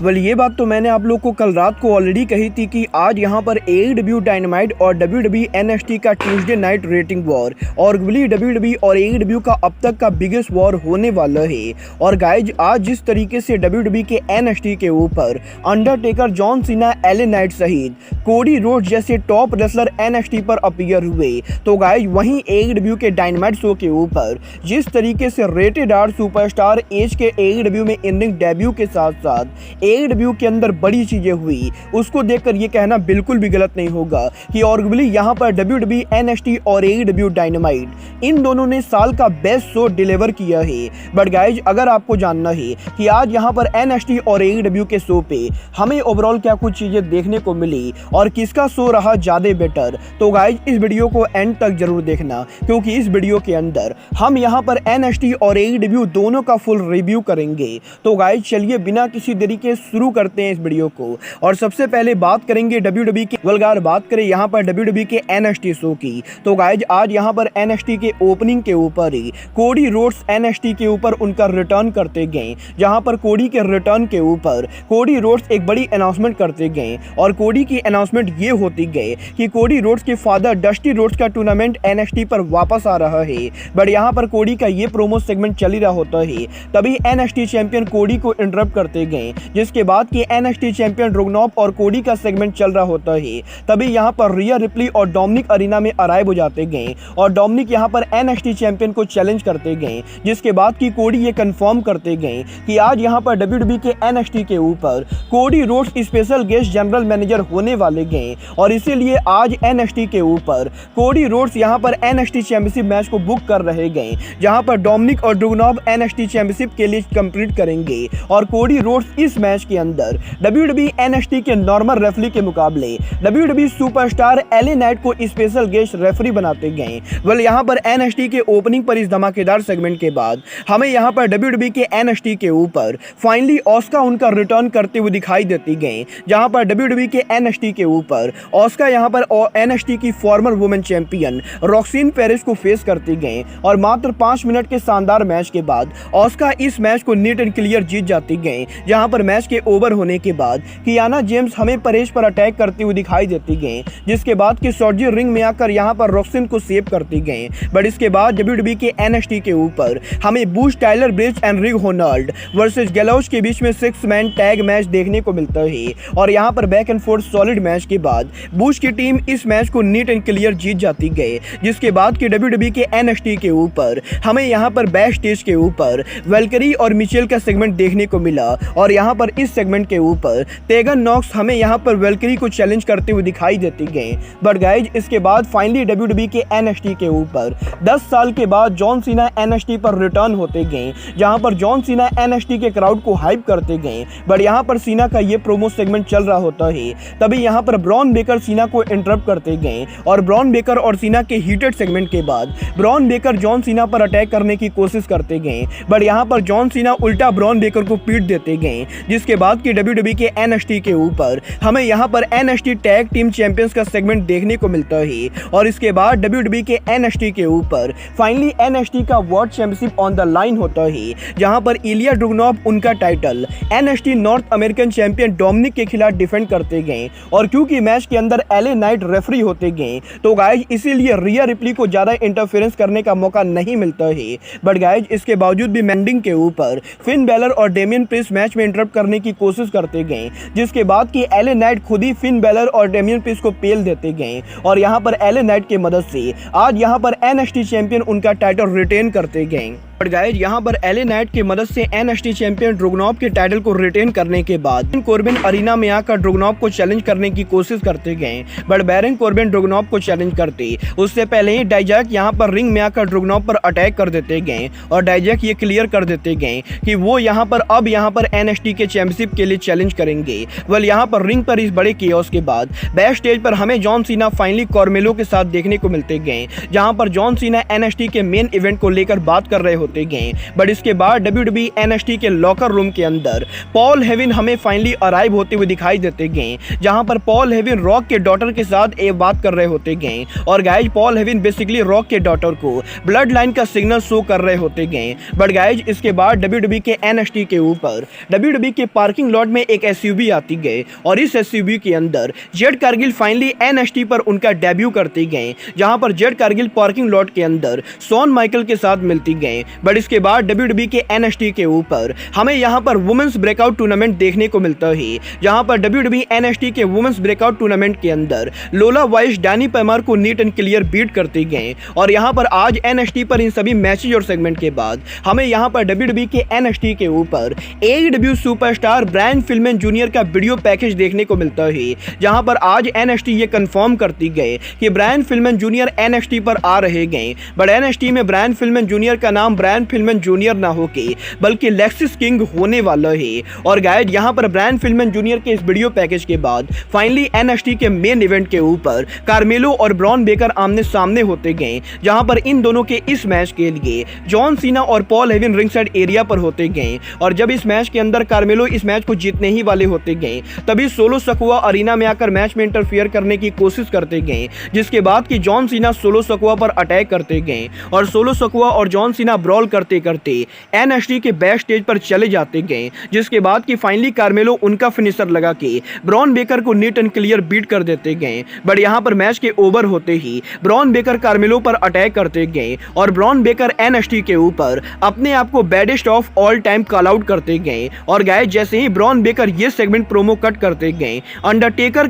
Well ये बात तो मैंने आप लोग को कल रात को ऑलरेडी कही थी कि आज यहाँ पर AEW डायनामाइट और WWE NXT का ट्यूसडे नाइट रेटिंग वॉर और WWE और AEW का अब तक का बिगेस्ट वॉर होने वाला है। और गाइज आज जिस तरीके से WWE के NXT के ऊपर Undertaker, John Cena, LA night सहित कोडी रोड्स जैसे टॉप रेसलर NXT पर अपीयर हुए, तो गाइज वहीं AEW के डायनामाइट शो के ऊपर जिस तरीके से रेटेड आर सुपरस्टार एज के AEW में इंडिंग डेब्यू के साथ साथ AEW के अंदर बड़ी चीजें हुई, उसको देखकर ये कहना बिल्कुल भी गलत नहीं होगा कि आर्गुएबली यहाँ पर WWE NXT और AEW डायनामाइट इन दोनों ने साल का बेस्ट शो डिलीवर किया है। बट गाइज अगर आपको जानना है कि आज यहाँ पर NXT और AEW के शो पे हमें ओवरऑल क्या कुछ चीजें देखने को मिली और किसका शो रहा ज्यादा बेटर, तो गाइज इस वीडियो को एंड तक जरूर देखना, क्योंकि इस वीडियो के अंदर हम यहाँ पर NXT और AEW दोनों का फुल रिव्यू करेंगे। तो गाइज चलिए बिना किसी देरी के शुरू करते हैं इस वीडियो को। और सबसे पहले बात करेंगे WWE की, वल्गार बात करें यहाँ पर WWE के NXT शो की, तो गाइज आज यहाँ पर NXT के ओपनिंग के ऊपर ही कोडी रोड्स NXT के ऊपर उनका रिटर्न करते गए, जहाँ पर कोडी के रिटर्न के ऊपर कोडी रोड्स एक बड़ी अनाउंसमेंट करते गए और कोडी की अनाउंसमेंट ये होती गई कि कोडी रोड्स के फादर डस्टी रोड्स का टूर्नामेंट NXT पर वापस आ रहा है। बट यहाँ पर कोडी का ये प्रोमो सेगमेंट चल ही रहा होता है, तभी NXT चैंपियन कोडी को इंटरप्ट करते गए, जिसके बाद कि NXT चैंपियन रोगनॉप और कोडी का सेगमेंट चल रहा होता है, तभी यहाँ पर रिया रिप्ली और डोमिनिक अरीना में अराइव हो जाते गए और डोमिनिक यहाँ पर NXT चैंपियन को चैलेंज करते गए, जिसके बाद कि कोडी ये कंफर्म करते गए कि आज यहाँ पर WWE के NXT के ऊपर Cody Rhodes special guest general manager होने वाले गए और इसीलिए आज NXT के ऊपर कोडी रोड्स यहाँ पर NXT चैंपियनशिप मैच को बुक कर रहे गए, जहाँ पर डोमिनिक और ड्रूगनॉब NXT चैंपियनशिप के लिए कंप्लीट करेंगे और कोडी रोड्स इस मैच के अंदर WWE NXT के नॉर्मल रेफरी के मुकाबले WWE सुपरस्टार LA नाइट को स्पेशल गेस्ट रेफरी बनाते गए। वेल यहाँ पर NXT के ओपनिंग पर इस धमाकेदार सेगमेंट के बाद हमें यहाँ पर WWE के NXT के ऊपर फाइनली ऑस्का उनका रिटर्न करते हुए दिखाई देती गए, जहाँ पर WWE के NXT के ऊपर ऑस्का यहाँ पर NXT की फॉर्मर वुमेन चैंपियन रॉक्सीन पेरिस को फेस करती गए और मात्र 5 मिनट के शानदार मैच के बाद ऑस्का इस मैच को नीट एंड क्लियर जीत जाती गए, जहां पर मैच के ओवर होने के बाद कियाना जेम्स हमें पेरिस पर अटैक करती हुई दिखाई देती गए, जिसके बाद कि शॉर्जी रिंग में आकर यहां पर रॉक्सीन को सेव करती गए। बट इसके बाद WWE के NXT के ऊपर हमें बूश, टाइलर ब्रिज एंड रिग होनाल्ड वर्सेस गैलोस के बीच में 6 मैन टैग मैच देखने को मिलता है और यहां पर back and fourth solid match के बाद बूश की टीम इस मैच को नीट एंड क्लियर जीत जाती गए, जिसके बाद कि WWE के NXT के ऊपर हमें यहां पर बैक स्टेज के ऊपर वेलकरी और मिचेल का सेगमेंट देखने को मिला और यहां पर इस सेगमेंट के ऊपर तेगन नॉक्स हमें यहां पर वेलकरी को चैलेंज करते हुए दिखाई देती गए। बट गाइज इसके बाद फाइनली WWE के NXT के ऊपर 10 साल के बाद जॉन सीना NXT पर रिटर्न होते गए, जहां पर जॉन सीना NXT के क्राउड को हाइप करते गए। बट यहां पर सीना का ये प्रोमो सेगमेंट चल रहा होता है, तभी यहां पर ब्रॉन बेकर सीना को इंटरप्ट करते गए और ब्रॉन बेकर और सीना के हीटेड सेगमेंट के बाद ब्रॉन बेकर जॉन सीना पर अटैक करने की कोशिश करते गए। बट यहां पर जॉन सीना उल्टा ब्रॉन बेकर को पीट देते गए, जिसके बाद कि WWE के NXT के ऊपर हमें यहां पर NXT टैग टीम चैंपियंस का सेगमेंट देखने को मिलता है और इसके बाद WWE के NXT के ऊपर फाइनली NXT का world championship on the line होता है, जहां पर इलिया ड्रूगनॉब उनका title NXT north American champion Dominik के खिलाफ डिफेंड करते गए और क्योंकि मैच के अंदर LA नाइट रेफरी होते गए, तो गाइज इसीलिए रिया रिप्ली को ज्यादा इंटरफेरेंस करने का मौका नहीं मिलता है। बट गाइज इसके बावजूद भी मेंडिंग के ऊपर फिन बैलर और डेमियन प्रिस्ट मैच में इंटरप्ट करने की कोशिश करते गए, जिसके बाद कि LA नाइट खुद ही फिन बैलर और डेमियन प्रिस्ट को पेल देते गए और यहां पर LA नाइट की मदद से आज यहां पर NXT चैंपियन उनका टाइटल रिटेन करते गए। बट गाइज यहाँ पर LA नाइट की मदद से NXT चैंपियन ड्रूगनॉब के टाइटल को रिटेन करने के बाद कोर्बिन अरीना में आकर ड्रूगनॉब को चैलेंज करने की कोशिश करते गए, बट बैरन कोर्बिन ड्रूगनॉब को चैलेंज करते उससे पहले ही डाइजैक यहाँ पर रिंग में आकर ड्रूगनॉब पर अटैक कर देते गए और डाइजैक ये क्लियर कर देते गए कि वो यहाँ पर अब यहाँ पर NXT के चैंपियनशिप के लिए चैलेंज करेंगे। वेल यहाँ पर रिंग पर इस बड़े केओस के बाद बैक स्टेज पर हमें जॉन सीना फाइनली कॉर्मेलो के साथ देखने को मिलते गए, जहाँ पर जॉन सीना NXT के मेन इवेंट को लेकर बात कर रहे होते गए। बट इसके बाद WWE NXT के लॉकर रूम के अंदर पॉल हेवन हमें फाइनली अराइव होते हुए दिखाई देते गए, जहां पर पॉल हेवन रॉक के डॉटर के साथ एक बात कर रहे होते गए और guys Paul Heyman basically Rock के डॉटर को ब्लड लाइन का सिग्नल शो कर रहे होते गए। बट गाइज इसके बाद WWE के NXT के ऊपर WWE के पार्किंग लॉट में एक एसयूवी आती गई और इस एसयूवी के अंदर जेड कारगिल फाइनली एनएक्सटी पर उनका डेब्यू करते गए, जहां पर जेड कारगिल पार्किंग लॉट के अंदर शॉन माइकल के साथ मिलती गए। बट इसके बाद डब्ल्यूडब्ल्यूई के एनएक्सटी के ऊपर हमें यहां पर वुमेन्स ब्रेकआउट टूर्नामेंट देखने को मिलता है, जहां पर डब्ल्यूडब्ल्यूई एनएक्सटी के वुमेन्स ब्रेकआउट टूर्नामेंट के अंदर लोला वाइस डैनी पैमार को नीट एंड क्लियर बीट करते गए। और यहां पर आज एनएक्सटी पर इन सभी मैचेज और सेगमेंट के बाद हमें यहां पर डब्ल्यूडब्ल्यूई के एनएक्सटी के ऊपर एईडब्ल्यू सुपरस्टार ब्रायन फिलमैन जूनियर का वीडियो पैकेज देखने को मिलता है, जहां पर आज एनएक्सटी ये कंफर्म करती गए कि ब्रायन फिलमैन जूनियर एनएक्सटी पर आ रहे गए। बट एनएक्सटी में ब्रायन फिलमैन जूनियर का नाम ब्रायन फिलमैन जूनियर ना होके बल्कि लेक्सिस किंग होने वाला है। और गाइस यहां पर ब्रायन फिलमैन जूनियर के इस वीडियो पैकेज के बाद फाइनली एनएक्सटी के मेन इवेंट के ऊपर कार्मेलो और ब्रॉन बेकर आमने सामने होते गए, जहां पर इन दोनों के इस मैच के लिए जॉन सीना और Paul Heyman ring side area पर होते गए। और जब इस मैच के अंदर कार्मेलो इस मैच को जीतने ही वाले होते गए, तभी सोलो सकुआ अरीना में आकर मैच में इंटरफियर करने की कोशिश करते गए, जिसके बाद कि जॉन सीना सोलो सकुआ पर अटैक करते गए और सोलो सकुआ और जॉन सीना ब्रॉल करते करते एनएक्सटी के बैक स्टेज पर चले जाते गए, जिसके बाद कि फाइनली कार्मेलो उनका फिनिशर लगा के ब्रॉन बेकर को नीट एंड क्लियर बीट कर देते गए। बट यहां पर मैच के ओवर होते ही ब्रॉन बेकर कार्मेलो पर अटैक करते गए और ब्रॉन बेकर एनएक्सटी के ऊपर अपने आप को baddest of all time call out करते गए। और गाइस जैसे ही ब्रॉन बेकर ये सेगमेंट प्रोमो कट करते गए, अंडरटेकर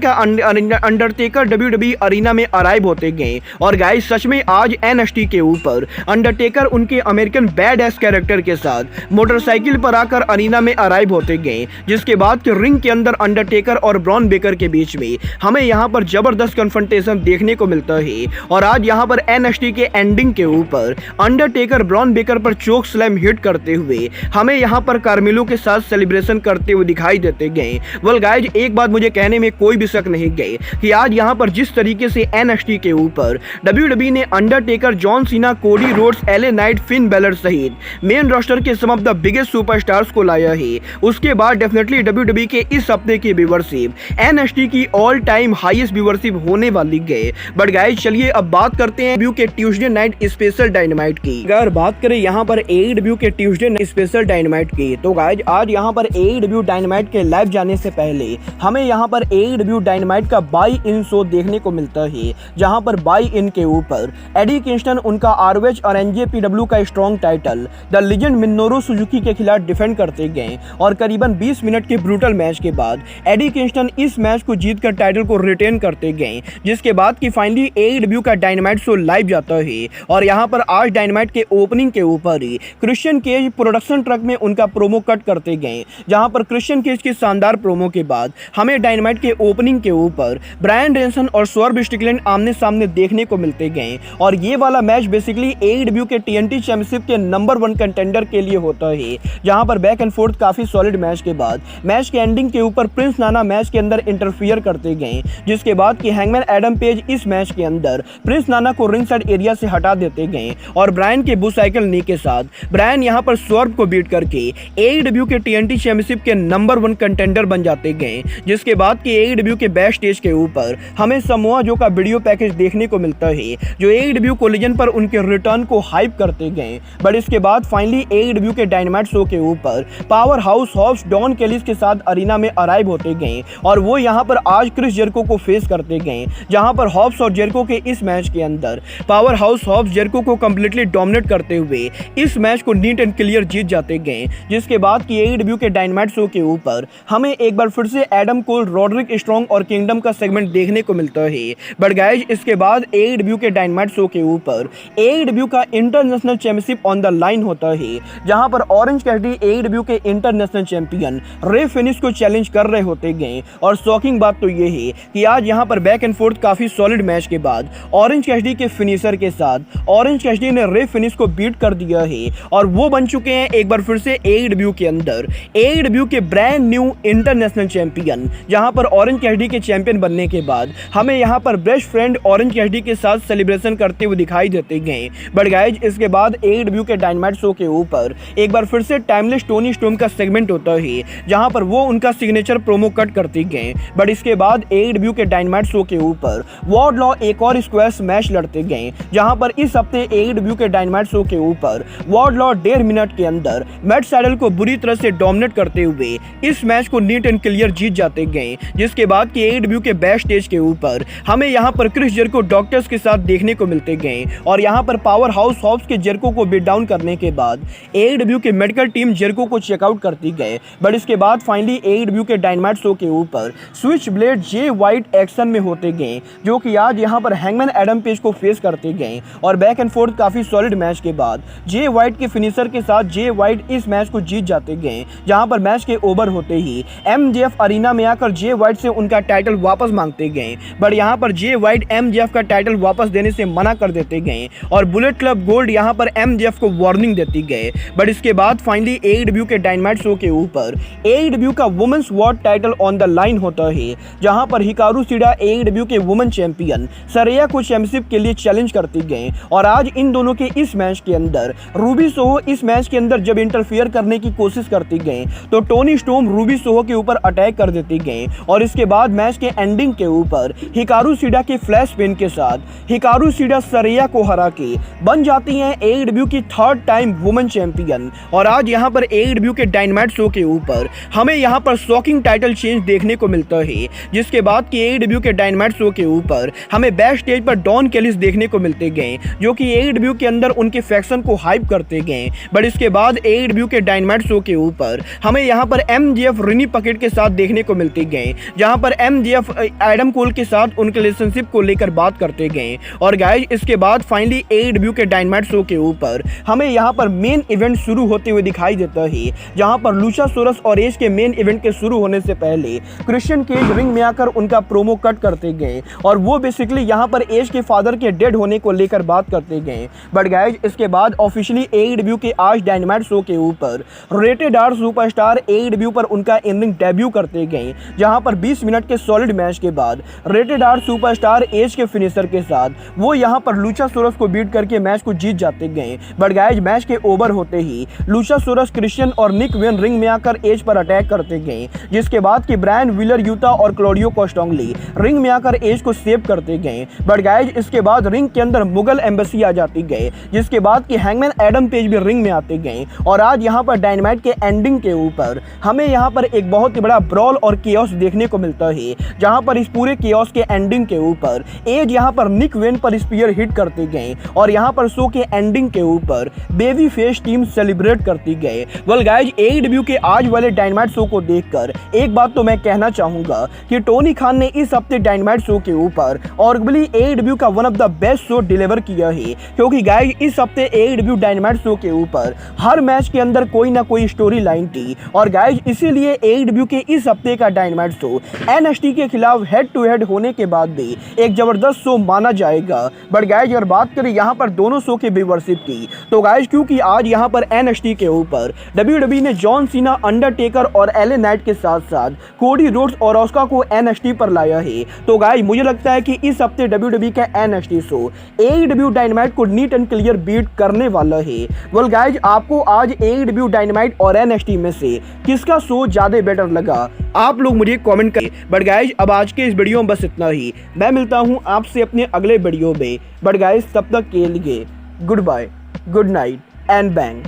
डब्ल्यूडब्ल्यूई अरीना में अराइव होते गए। और गाइस सच में आज एनएक्सटी के ऊपर अंडरटेकर उनके अमेरिकन बैड एस कैरेक्टर के साथ मोटरसाइकिल पर आकर अरीना में अराइव होते गए, जिसके बाद कि रिंग के अंदर अंडरटेकर और ब्रॉन बेकर के बीच में हमें यहां पर जबरदस्त कन्फ्रंटेशन देखने को मिलता है। और आज यहां पर एनएक्सटी के एंडिंग के ऊपर अंडरटेकर ब्रॉन बेकर पर चोक स्लैम हिट करते हुए हमें यहां पर कार्मेलो के साथ सेलिब्रेशन करते हुए दिखाई देते गए। वेल गाइस एक बात मुझे कहने में कोई भी शक नहीं गए कि आज यहां पर जिस तरीके से एनएक्सटी के ऊपर डब्ल्यूडब्ल्यूई ने Undertaker, John Cena, Cody Rhodes, LA Knight, Finn Balor सहित मेन रोस्टर के सम ऑफ द बिगेस्ट सुपरस्टार्स को लाया है, उसके बाद डेफिनेटली डब्ल्यूडब्ल्यूई के इस हफ्ते की व्यूअरशिप एनएक्सटी की ऑल टाइम हाईएस्ट व्यूअरशिप होने वाली गए। बट गाइस चलिए अब बात करते हैं डब्ल्यू के ट्यूसडे नाइट स्पेशल डायनामाइट की। अगर बात करें यहां पर एईडब्ल्यू के ट्यूसडे नाइट स्पेशल डायनामाइट की, तो गाइस आज यहां पर एईडब्ल्यू डायनामाइट के लाइव जाने से पहले हमें यहां पर एईडब्ल्यू डायनामाइट का बाई इन शो देखने को मिलता है, जहां पर बाई इन के ऊपर एडी किंगस्टन उनका आरओएच और एनजेपीडब्ल्यू का strong title the legend Minoru Suzuki के खिलाफ डिफेंड करते गए। और करीबन 20 मिनट के ब्रूटल मैच के बाद एडी किंगस्टन इस मैच को जीतकर टाइटल को रिटेन करते गए, जिसके बाद कि फाइनली एईडब्ल्यू का डायनामाइट शो लाइव जाता है। और यहां पर आज डायनामाइट के ओपनिंग के ऊपर ही क्रिश्चियन केज प्रोडक्शन ट्रक में उनका प्रोमो कट करते गए, जहां पर क्रिश्चियन केज की शानदार प्रोमो के बाद हमें डायनामाइट के ओपनिंग के ऊपर ब्रायन डेंसन और स्वर्व स्ट्रिकलैंड आमने सामने देखने को मिलते गए। और ये वाला मैच बेसिकली एईडब्ल्यू के टीएनटी चैंपियनशिप के नंबर 1 कंटेंडर के लिए होता है, जहां पर बैक एंड फोर्थ काफी सॉलिड मैच के बाद मैच के एंडिंग के ऊपर प्रिंस नाना मैच के अंदर इंटरफियर करते गए, जिसके बाद कि हैंगमैन एडम पेज इस मैच के अंदर प्रिंस नाना को रिंग साइड एरिया से हटा देते गए। और ब्रायन के बुश साइकिल नी के साथ ब्रायन यहां पर स्वर्व को बीट करके एईडब्ल्यू के टीएनटी चैंपियनशिप के नंबर 1 कंटेंडर बन जाते गए, जिसके बाद कि एईडब्ल्यू के बैक स्टेज के ऊपर हमें समोआ जो का वीडियो पैकेज देखने को मिलता है, जो एईडब्ल्यू कोलिजन पर उनके रिटर्न को हाइप करते गए। बट इसके बाद फाइनली एईडब्ल्यू के डायनामाइट शो के ऊपर Powerhouse Hobbs Don Callis के साथ अरीना में अराइव होते गए और वो यहां पर आज क्रिस जेरिको को फेस करते गए, जहां पर हॉब्स और जेरिको के इस मैच के अंदर पावर हाउस हॉब्स जेरिको को कंप्लीटली डोमिनेट करते हुए इस मैच को नीट एंड क्लियर जीत जाते गए। जिसके बाद कि एईडब्ल्यू के डायनामाइट शो के ऊपर हमें एक बार फिर से एडम कोल, रॉड्रिक स्ट्रॉन्ग और किंगडम का सेगमेंट देखने को मिलता है। बट गाइज इसके बाद एईडब्ल्यू के डायनामाइट शो के ऊपर एईडब्ल्यू का international championship on the line होता है, जहां पर ऑरेंज कैसिडी एईडब्ल्यू के इंटरनेशनल चैंपियन रे फिनिश को चैलेंज कर रहे होते गए। और शॉकिंग बात तो ये है कि आज यहां पर बैक एंड फोर्थ काफी सॉलिड मैच के बाद ऑरेंज कैसिडी के फिनिशर के साथ ऑरेंज कैसिडी ने रे फिनिश को बीट कर दिया है और वो बन चुके हैं एक बार फिर से एईडब्ल्यू के अंदर एईडब्ल्यू के ब्रांड न्यू इंटरनेशनल चैंपियन। जहां पर ऑरेंज कैसिडी के चैंपियन बनने के बाद हमें यहां पर बेस्ट फ्रेंड ऑरेंज कैसिडी के साथ सेलिब्रेशन करते हुए दिखाई देते गए। बट गाइज इसके बाद एईडब्ल्यू के डायनामाइट शो के ऊपर एक बार फिर से टाइमलेस टोनी स्टोम का सेगमेंट होता है, जहां पर वो उनका सिग्नेचर प्रोमो कट करते गए। बट इसके बाद एईडब्ल्यू के डायनामाइट शो के ऊपर वार्डलॉ एक और स्क्वैश मैच लड़ते गए, जहां पर इस हफ्ते एईडब्ल्यू के डायनामाइट शो के ऊपर वार्डलॉ 1.5 मिनट के अंदर मैट सैडल को बुरी तरह से डोमिनेट कर करते हुए इस मैच को नीट एंड क्लियर जीत जाते गए। जिसके बाद कि AEW के बैक स्टेज के ऊपर हमें यहाँ पर क्रिस जेरिको डॉक्टर्स के साथ देखने को मिलते गए और यहाँ पर पावर हाउस हॉब्स के जेरिको को बीट डाउन करने के बाद AEW की मेडिकल टीम जेरिको को चेकआउट करती गए। बट इसके बाद फाइनली AEW के डायनामाइट शो के ऊपर स्विच ब्लेड जे वाइट एक्शन में होते गए, जो कि आज यहाँ पर हैंगमैन एडम पेज को फेस करते गए और बैक एंड फोर्थ काफी सॉलिड मैच के बाद जे वाइट के फिनिशर के साथ जे वाइट इस मैच को जीत जाते गए। जहां पर मैच के ओवर होते ही MJF अरीना में आकर जे वाइट से उनका टाइटल वापस मांगते गए, बट यहां पर जे वाइट MJF का टाइटल वापस देने से मना कर देते गए और बुलेट क्लब गोल्ड यहां पर MJF को वार्निंग देती गए। बट इसके बाद फाइनली AEW के डायनामाइट शो के ऊपर AEW का women's world title on the line होता है, जहां पर हिकारू शिडा AEW के वुमेन चैंपियन सरेया को चैंपियनशिप के लिए चैलेंज करती गए। और आज इन दोनों के इस मैच के अंदर रूबी सोहो इस मैच के अंदर जब इंटरफियर करने की कोशिश करती गए तो टोनी स्टोम रूबी सोहो के ऊपर अटैक कर देती गए और इसके बाद मैच के एंडिंग के ऊपर हिकारू शिडा के फ्लैश पिन के साथ हिकारू शिडा सरेया को हरा के बन जाती हैं AEW की थर्ड टाइम वुमेन चैंपियन। और आज यहां पर AEW के डायनामाइट शो के ऊपर हमें यहां पर शॉकिंग टाइटल चेंज देखने को मिलता है, जिसके बाद कि AEW के डायनामाइट शो के ऊपर हमें बैक स्टेज पर डॉन केलिस देखने को मिलते गए, जो कि AEW के अंदर उनके फैक्शन को हाइप करते गए। बट इसके बाद AEW के डायनामाइट शो के ऊपर हमें यहां पर MJF रिनी पकेट के साथ देखने को मिलते गए, जहां पर MJF एडम कोल के साथ उनके रिलेशनशिप को लेकर बात करते गए। और गाइस इसके बाद फाइनली AEW के डायनामाइट शो के ऊपर हमें यहां पर मेन इवेंट शुरू होते हुए दिखाई देता है, जहां पर लुचासोरस और एज के मेन इवेंट के शुरू होने से पहले क्रिश्चियन केज रिंग में आकर उनका प्रोमो कट करते गए और वो बेसिकली यहां पर एज के फादर के डेड होने को लेकर बात करते गए। बट गाइस इसके बाद ऑफिशियली AEW के आज डायनामाइट शो के ऊपर रेटेड आर सुपरस्टार AEW पर उनका इन रिंग डेब्यू करते गए, जहां पर 20 मिनट के सॉलिड मैच के बाद रेटेड आर सुपरस्टार एज के फिनिशर के साथ वो यहां पर लुचासोरस को बीट करके मैच को जीत जाते गए। बट गाइस मैच के ओवर होते ही लुचासोरस क्रिश्चियन और निक वेन रिंग में आकर एज पर अटैक करते गए, जिसके बाद कि ब्रायन व्हीलर यूता और क्लॉडियो कोस्टोंगली रिंग में आकर एज को सेव करते गए। बट गाइस इसके बाद रिंग के अंदर मुगल एम्बेसी आ जाती गए, जिसके बाद कि हैंगमैन एडम पेज भी रिंग में आते गए। और आज यहां पर डायनामाइट के एंडिंग के ऊपर हमें यहां पर एक बहुत ही बड़ा ब्रॉल और केओस देखने को मिलता है, जहां पर इस पूरे केओस के एंडिंग के ऊपर एज यहां पर निक वेन पर स्पीयर हिट करते गए और यहां पर शो के एंडिंग के ऊपर बेबी फेस टीम सेलिब्रेट करती गए। वेल गाइस AEW के आज वाले डायनामाइट शो को देखकर एक बात तो मैं कहना चाहूंगा कि टोनी खान ने इस हफ्ते डायनामाइट शो के ऊपर आर्गुबली AEW का one of the best show deliver किया है, क्योंकि गाइस इस हफ्ते AEW डायनामाइट शो के ऊपर हर मैच के अंदर कोई ना कोई स्टोरी लाइन थी। और गाइस इसीलिए AEW के इस हफ्ते का डायनामाइट शो NXT के खिलाफ हेड टू हेड होने के बाद भी एक जबरदस्त शो माना जाएगा। बट गाइस अगर बात करें यहाँ पर दोनों शो के व्यूअरशिप की, तो गाइस क्योंकि आज यहाँ पर NXT के ऊपर WWE ने जॉन सीना, अंडरटेकर और LA नाइट के साथ साथ कोडी रोड्स और ऑस्का को NXT पर लाया है, तो गाइस मुझे लगता है कि इस हफ्ते WWE का NXT शो AEW डायनामाइट को नीट एंड क्लियर बीट करने वाला है। वेल गाइस आपको आज AEW डायनामाइट और NXT में से किसका शो ज्यादा बेटर लगा, आप लोग मुझे कमेंट करें। बट गाइस अब आज के इस वीडियो में बस इतना ही, मैं मिलता हूं आपसे अपने अगले वीडियो में। बट गाइस तब तक के लिए goodbye, good night and bang.